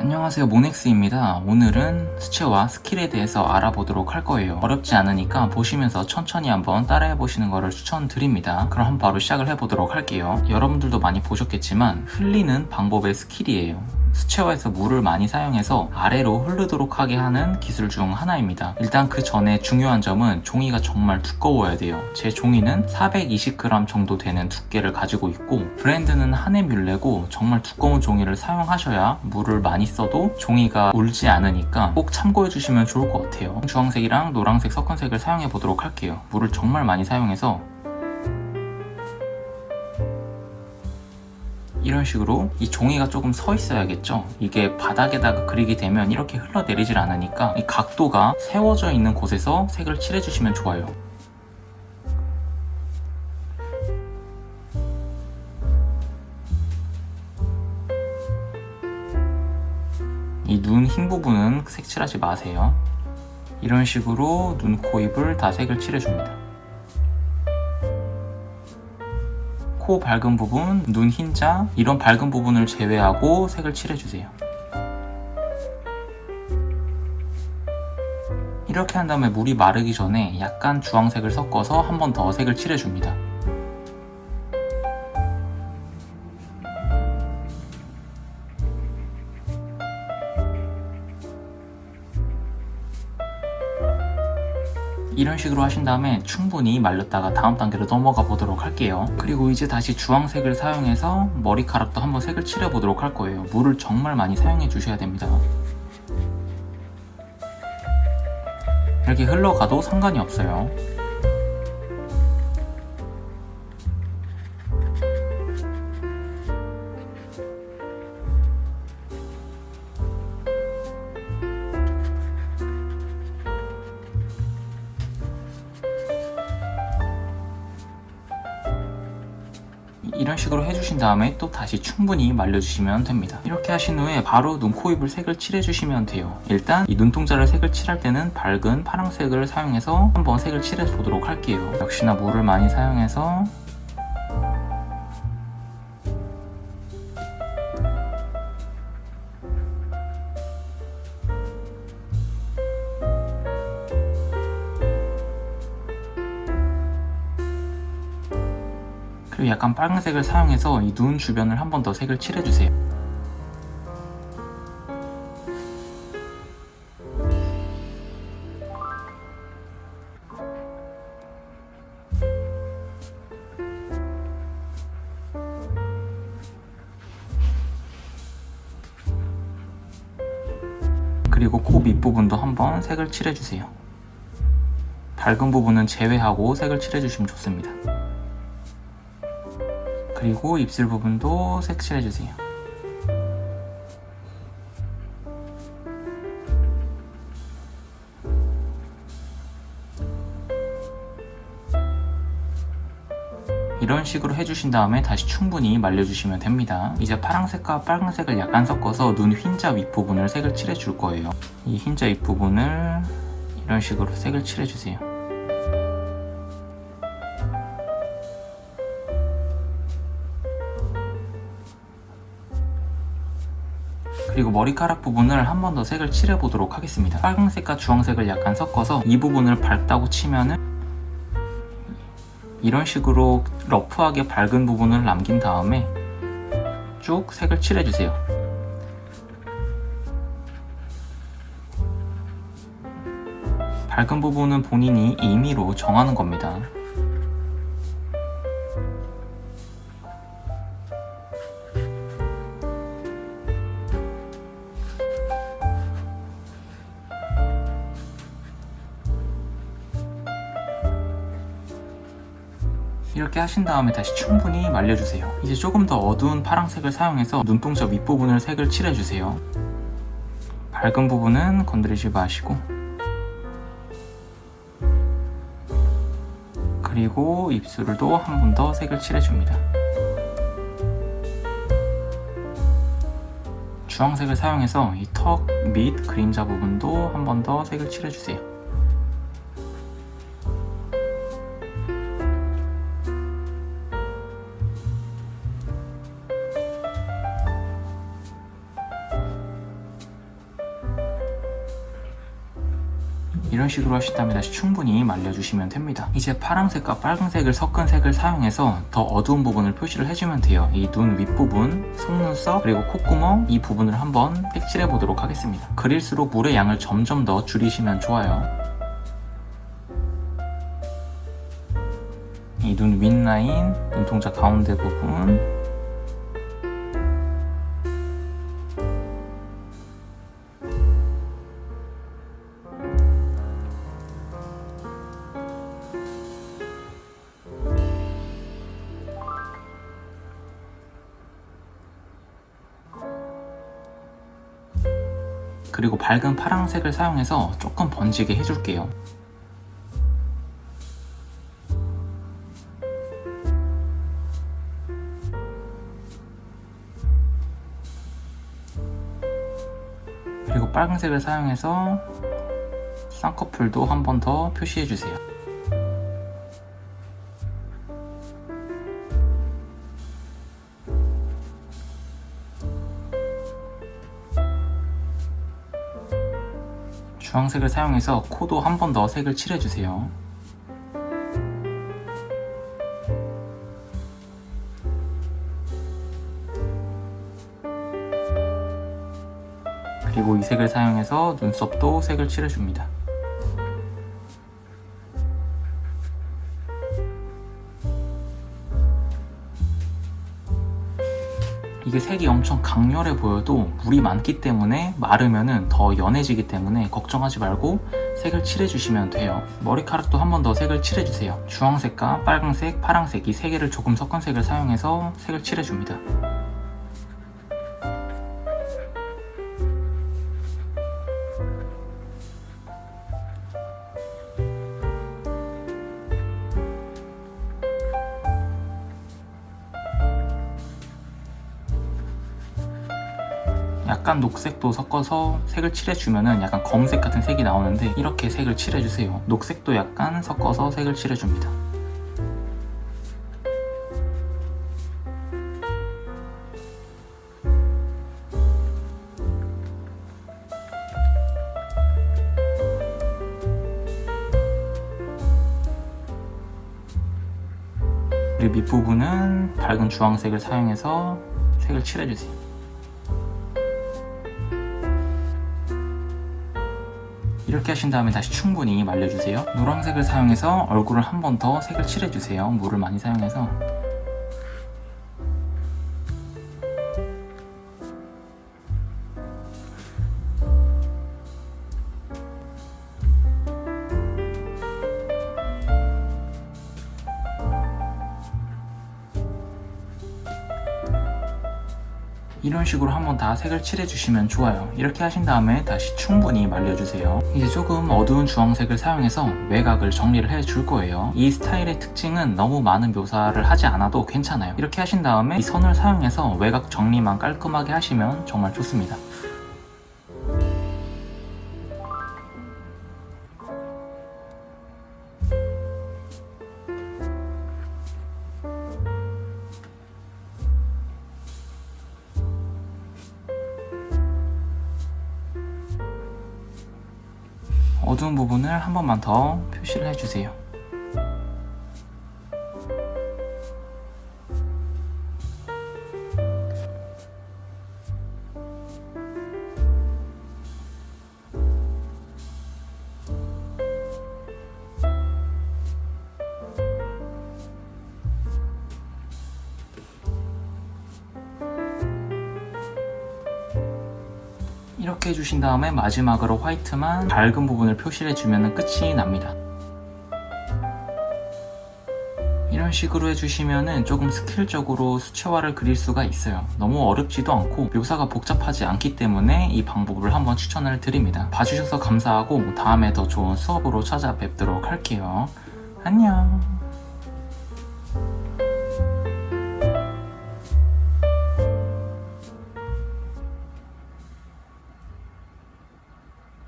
안녕하세요, 모넥스입니다. 오늘은 수채화 스킬에 대해서 알아보도록 할 거예요. 어렵지 않으니까 보시면서 천천히 한번 따라해 보시는 것을 추천드립니다. 그럼 한번 바로 시작을 해보도록 할게요. 여러분들도 많이 보셨겠지만 흘리는 방법의 스킬이에요. 수채화에서 물을 많이 사용해서 아래로 흐르도록 하게 하는 기술 중 하나입니다. 일단 그 전에 중요한 점은 종이가 정말 두꺼워야 돼요. 제 종이는 420g 정도 되는 두께를 가지고 있고 브랜드는 하네뮬레고 정말 두꺼운 종이를 사용하셔야 물을 많이 써도 종이가 울지 않으니까 꼭 참고해 주시면 좋을 것 같아요. 주황색이랑 노란색 섞은 색을 사용해 보도록 할게요. 물을 정말 많이 사용해서 이런 식으로 이 종이가 조금 서 있어야겠죠. 이게 바닥에다가 그리게 되면 이렇게 흘러내리질 않으니까 이 각도가 세워져 있는 곳에서 색을 칠해 주시면 좋아요. 이 눈 흰 부분은 색칠하지 마세요. 이런 식으로 눈, 코, 입을 다 색을 칠해줍니다. 코 밝은 부분, 눈 흰자 이런 밝은 부분을 제외하고 색을 칠해주세요. 이렇게 한 다음에 물이 마르기 전에 약간 주황색을 섞어서 한 번 더 색을 칠해줍니다. 이런 식으로 하신 다음에 충분히 말렸다가 다음 단계로 넘어가 보도록 할게요. 그리고 이제 다시 주황색을 사용해서 머리카락도 한번 색을 칠해 보도록 할 거예요. 물을 정말 많이 사용해 주셔야 됩니다. 이렇게 흘러가도 상관이 없어요. 이런 식으로 해주신 다음에 또 다시 충분히 말려주시면 됩니다. 이렇게 하신 후에 바로 눈, 코, 입을 색을 칠해주시면 돼요. 일단 이 눈동자를 색을 칠할 때는 밝은 파란색을 사용해서 한번 색을 칠해보도록 할게요. 역시나 물을 많이 사용해서 그리고 약간 빨간색을 사용해서 이 눈 주변을 한 번 더 색을 칠해주세요. 그리고 코 밑부분도 한번 색을 칠해주세요. 밝은 부분은 제외하고 색을 칠해주시면 좋습니다. 그리고 입술 부분도 색칠해주세요. 이런 식으로 해주신 다음에 다시 충분히 말려주시면 됩니다. 이제 파란색과 빨간색을 약간 섞어서 눈 흰자 윗부분을 색을 칠해줄 거예요. 이 흰자 윗부분을 이런 식으로 색을 칠해주세요. 그리고 머리카락 부분을 한 번 더 색을 칠해보도록 하겠습니다. 빨간색과 주황색을 약간 섞어서 이 부분을 밝다고 치면은 이런 식으로 러프하게 밝은 부분을 남긴 다음에 쭉 색을 칠해주세요. 밝은 부분은 본인이 임의로 정하는 겁니다. 이렇게 하신 다음에 다시 충분히 말려주세요. 이제 조금 더 어두운 파란색을 사용해서 눈동자 윗부분을 색을 칠해주세요. 밝은 부분은 건드리지 마시고 그리고 입술도 한 번 더 색을 칠해줍니다. 주황색을 사용해서 이 턱 및 그림자 부분도 한 번 더 색을 칠해주세요. 이런 식으로 하신 다음에 다시 충분히 말려주시면 됩니다. 이제 파란색과 빨간색을 섞은 색을 사용해서 더 어두운 부분을 표시를 해주면 돼요. 이 눈 윗부분, 속눈썹, 그리고 콧구멍 이 부분을 한번 색칠해 보도록 하겠습니다. 그릴수록 물의 양을 점점 더 줄이시면 좋아요. 이 눈 윗라인, 눈동자 가운데 부분, 그리고 밝은 파란색을 사용해서 조금 번지게 해줄게요. 그리고 빨간색을 사용해서 쌍꺼풀도 한 번 더 표시해주세요. 주황색을 사용해서 코도 한 번 더 색을 칠해주세요. 그리고 이 색을 사용해서 눈썹도 색을 칠해줍니다. 이게 색이 엄청 강렬해 보여도 물이 많기 때문에 마르면은 더 연해지기 때문에 걱정하지 말고 색을 칠해주시면 돼요. 머리카락도 한 번 더 색을 칠해주세요. 주황색과 빨간색, 파란색 이 세 개를 조금 섞은 색을 사용해서 색을 칠해줍니다. 약간 녹색도 섞어서 색을 칠해주면은 약간 검은색 같은 색이 나오는데 이렇게 색을 칠해주세요. 녹색도 약간 섞어서 색을 칠해줍니다. 그리고 밑부분은 밝은 주황색을 사용해서 색을 칠해주세요. 이렇게 하신 다음에 다시 충분히 말려주세요. 노란색을 사용해서 얼굴을 한 번 더 색을 칠해주세요. 물을 많이 사용해서. 이런 식으로 한번 다 색을 칠해주시면 좋아요. 이렇게 하신 다음에 다시 충분히 말려주세요. 이제 조금 어두운 주황색을 사용해서 외곽을 정리를 해줄 거예요. 이 스타일의 특징은 너무 많은 묘사를 하지 않아도 괜찮아요. 이렇게 하신 다음에 이 선을 사용해서 외곽 정리만 깔끔하게 하시면 정말 좋습니다. 어두운 부분을 한 번만 더 표시를 해주세요. 이렇게 해주신 다음에 마지막으로 화이트만 밝은 부분을 표시를 해주면 끝이 납니다. 이런 식으로 해주시면 조금 스킬적으로 수채화를 그릴 수가 있어요. 너무 어렵지도 않고 묘사가 복잡하지 않기 때문에 이 방법을 한번 추천을 드립니다. 봐주셔서 감사하고 다음에 더 좋은 수업으로 찾아뵙도록 할게요. 안녕.